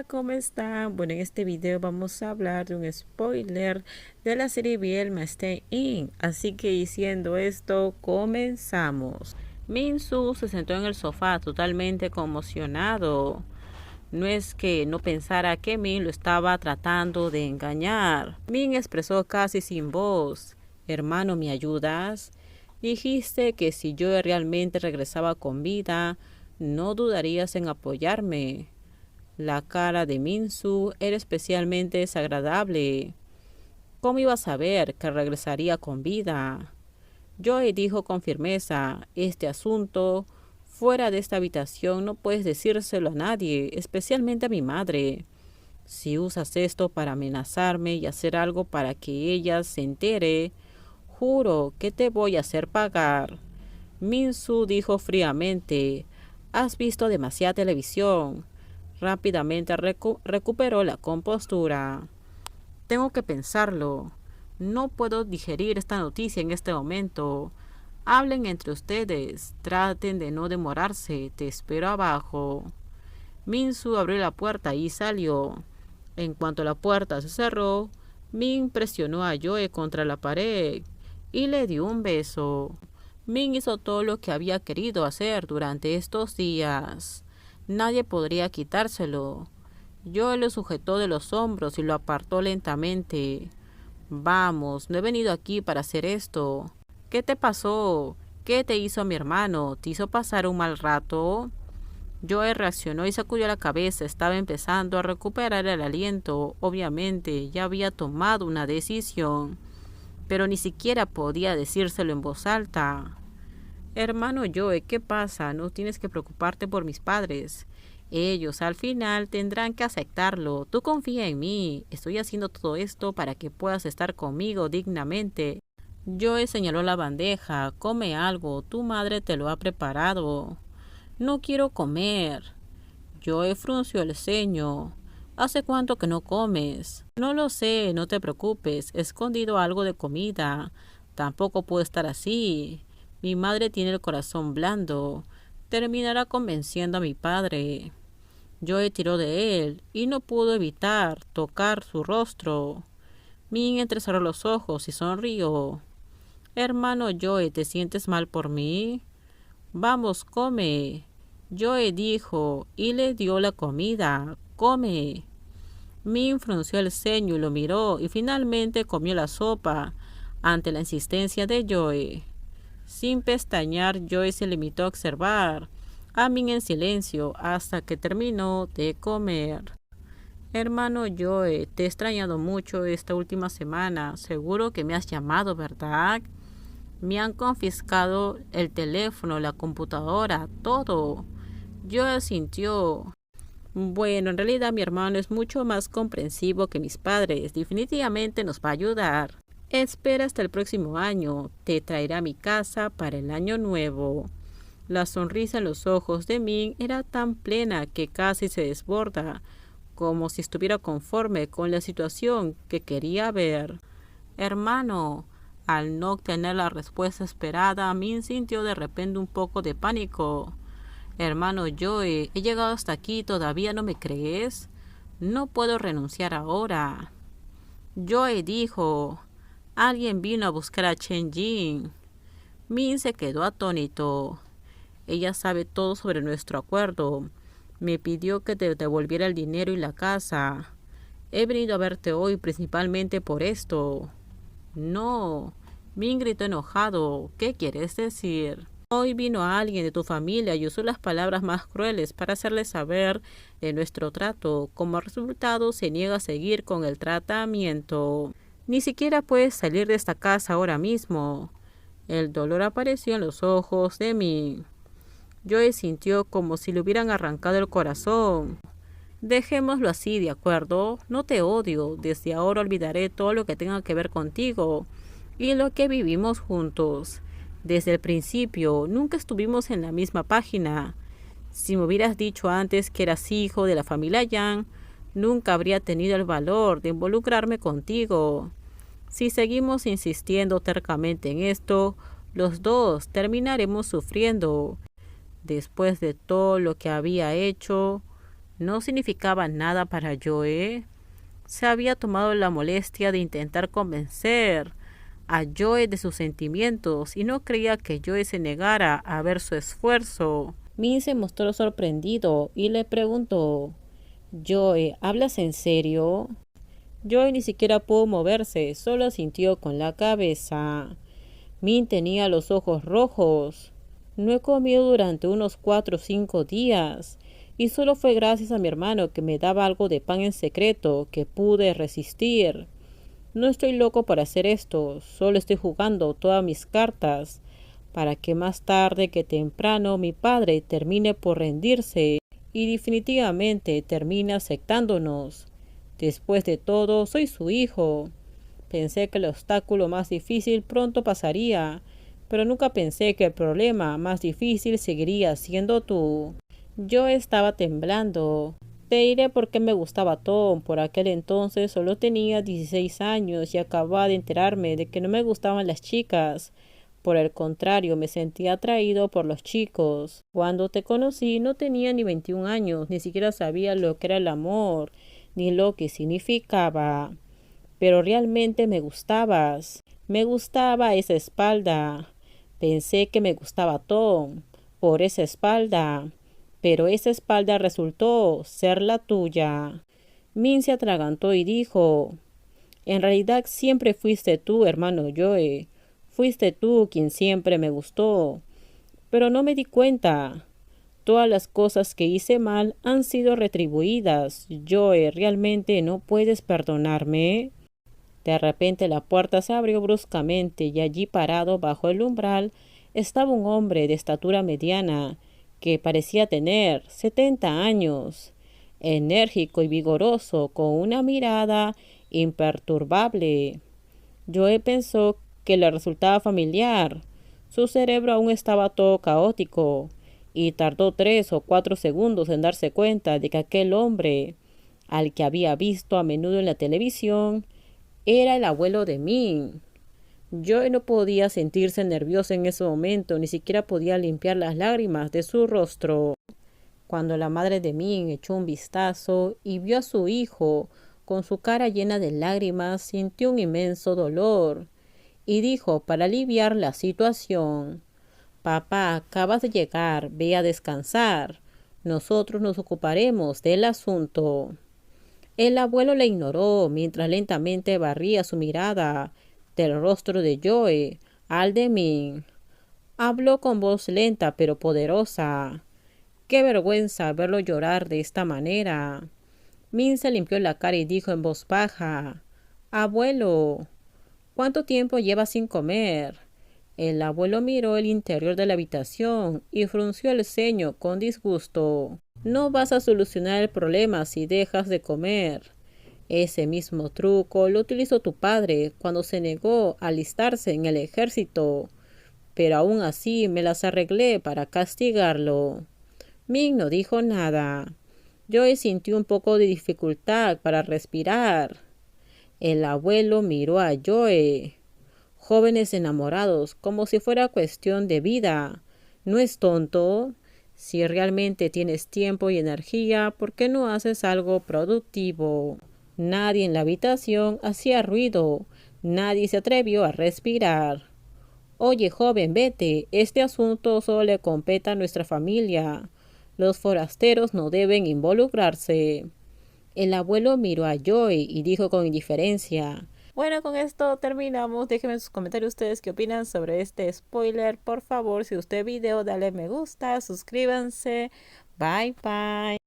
Hola, ¿cómo están? Bueno, en este video vamos a hablar de un spoiler de la serie Bielma Stay In. Así que diciendo esto, comenzamos. Min-soo se sentó en el sofá totalmente conmocionado. No es que no pensara que Min lo estaba tratando de engañar. Min expresó casi sin voz: hermano, ¿me ayudas? Dijiste que si yo realmente regresaba con vida, no dudarías en apoyarme. La cara de Min-soo era especialmente desagradable. ¿Cómo iba a saber que regresaría con vida? Joey dijo con firmeza: este asunto, fuera de esta habitación, no puedes decírselo a nadie, especialmente a mi madre. Si usas esto para amenazarme y hacer algo para que ella se entere, juro que te voy a hacer pagar. Min-soo dijo fríamente: has visto demasiada televisión. Rápidamente recuperó la compostura. Tengo que pensarlo. No puedo digerir esta noticia en este momento. Hablen entre ustedes. Traten de no demorarse. Te espero abajo. Min-soo abrió la puerta y salió. En cuanto la puerta se cerró, Min presionó a Joe contra la pared y le dio un beso. Min hizo todo lo que había querido hacer durante estos días. Nadie podría quitárselo. Joe lo sujetó de los hombros y lo apartó lentamente. Vamos, no he venido aquí para hacer esto. ¿Qué te pasó? ¿Qué te hizo mi hermano? ¿Te hizo pasar un mal rato? Joe reaccionó y sacudió la cabeza. Estaba empezando a recuperar el aliento. Obviamente, ya había tomado una decisión, pero ni siquiera podía decírselo en voz alta. Hermano Joe, ¿qué pasa? No tienes que preocuparte por mis padres. Ellos al final tendrán que aceptarlo. Tú confía en mí. Estoy haciendo todo esto para que puedas estar conmigo dignamente. Joe señaló la bandeja. Come algo. Tu madre te lo ha preparado. No quiero comer. Joe frunció el ceño. ¿Hace cuánto que no comes? No lo sé, no te preocupes. He escondido algo de comida. Tampoco puedo estar así. Mi madre tiene el corazón blando. Terminará convenciendo a mi padre. Joe tiró de él y no pudo evitar tocar su rostro. Min entrecerró los ojos y sonrió. Hermano Joe, ¿te sientes mal por mí? Vamos, come. Joe dijo y le dio la comida. Come. Min frunció el ceño y lo miró y finalmente comió la sopa ante la insistencia de Joe. Sin pestañear, Joe se limitó a observar a Min en silencio hasta que terminó de comer. Hermano Joe, te he extrañado mucho esta última semana. Seguro que me has llamado, ¿verdad? Me han confiscado el teléfono, la computadora, todo. Joe sintió. Bueno, en realidad mi hermano es mucho más comprensivo que mis padres. Definitivamente nos va a ayudar. Espera hasta el próximo año. Te traerá a mi casa para el año nuevo. La sonrisa en los ojos de Min era tan plena que casi se desborda, como si estuviera conforme con la situación que quería ver. Hermano, al no obtener la respuesta esperada, Min sintió de repente un poco de pánico. Hermano Joe, he llegado hasta aquí y todavía no me crees. No puedo renunciar ahora. Joe dijo. Alguien vino a buscar a Chen Jin. Min se quedó atónito. Ella sabe todo sobre nuestro acuerdo. Me pidió que te devolviera el dinero y la casa. He venido a verte hoy principalmente por esto. No. Min gritó enojado. ¿Qué quieres decir? Hoy vino alguien de tu familia y usó las palabras más crueles para hacerle saber de nuestro trato. Como resultado, se niega a seguir con el tratamiento. Ni siquiera puedes salir de esta casa ahora mismo. El dolor apareció en los ojos de Min. Joe sintió como si le hubieran arrancado el corazón. Dejémoslo así, ¿de acuerdo? No te odio. Desde ahora olvidaré todo lo que tenga que ver contigo y lo que vivimos juntos. Desde el principio, nunca estuvimos en la misma página. Si me hubieras dicho antes que eras hijo de la familia Yang, nunca habría tenido el valor de involucrarme contigo. Si seguimos insistiendo tercamente en esto, los dos terminaremos sufriendo. Después de todo lo que había hecho, no significaba nada para Joe. Se había tomado la molestia de intentar convencer a Joe de sus sentimientos y no creía que Joe se negara a ver su esfuerzo. Min se mostró sorprendido y le preguntó: Joe, ¿hablas en serio? Joe ni siquiera pudo moverse, solo sintió con la cabeza. Min tenía los ojos rojos. No he comido durante unos 4 o 5 días, y solo fue gracias a mi hermano que me daba algo de pan en secreto que pude resistir. No estoy loco por hacer esto, solo estoy jugando todas mis cartas, para que más tarde que temprano mi padre termine por rendirse y definitivamente termine aceptándonos. Después de todo, soy su hijo. Pensé que el obstáculo más difícil pronto pasaría, pero nunca pensé que el problema más difícil seguiría siendo tú. Yo estaba temblando. Te diré por qué me gustaba Tom. Por aquel entonces solo tenía 16 años y acababa de enterarme de que no me gustaban las chicas. Por el contrario, me sentía atraído por los chicos. Cuando te conocí no tenía ni 21 años, ni siquiera sabía lo que era el amor, ni lo que significaba. Pero realmente me gustabas. Me gustaba esa espalda. Pensé que me gustaba Tom por esa espalda, pero esa espalda resultó ser la tuya. Min se atragantó y dijo: en realidad siempre fuiste tú, hermano Joe. Fuiste tú quien siempre me gustó. Pero no me di cuenta. Todas las cosas que hice mal han sido retribuidas. Joe, ¿realmente no puedes perdonarme? De repente la puerta se abrió bruscamente y allí parado bajo el umbral estaba un hombre de estatura mediana que parecía tener 70 años, enérgico y vigoroso, con una mirada imperturbable. Joe pensó que le resultaba familiar. Su cerebro aún estaba todo caótico y tardó 3 o 4 segundos en darse cuenta de que aquel hombre, al que había visto a menudo en la televisión, era el abuelo de Min. Joe no podía sentirse nervioso en ese momento, ni siquiera podía limpiar las lágrimas de su rostro. Cuando la madre de Min echó un vistazo y vio a su hijo con su cara llena de lágrimas, sintió un inmenso dolor y dijo para aliviar la situación: papá, acabas de llegar, ve a descansar. Nosotros nos ocuparemos del asunto. El abuelo le ignoró mientras lentamente barría su mirada del rostro de Joe al de Min. Habló con voz lenta pero poderosa. Qué vergüenza verlo llorar de esta manera. Min se limpió la cara y dijo en voz baja: abuelo, ¿cuánto tiempo llevas sin comer? El abuelo miró el interior de la habitación y frunció el ceño con disgusto. No vas a solucionar el problema si dejas de comer. Ese mismo truco lo utilizó tu padre cuando se negó a alistarse en el ejército, pero aún así me las arreglé para castigarlo. Min no dijo nada. Joe sintió un poco de dificultad para respirar. El abuelo miró a Joe. Jóvenes enamorados, como si fuera cuestión de vida. ¿No es tonto? Si realmente tienes tiempo y energía, ¿por qué no haces algo productivo? Nadie en la habitación hacía ruido. Nadie se atrevió a respirar. Oye, joven, vete. Este asunto solo le compete a nuestra familia. Los forasteros no deben involucrarse. El abuelo miró a Joe y dijo con indiferencia: bueno, con esto terminamos. Déjenme en sus comentarios ustedes qué opinan sobre este spoiler. Por favor, si usted video, dale me gusta, suscríbanse. Bye bye.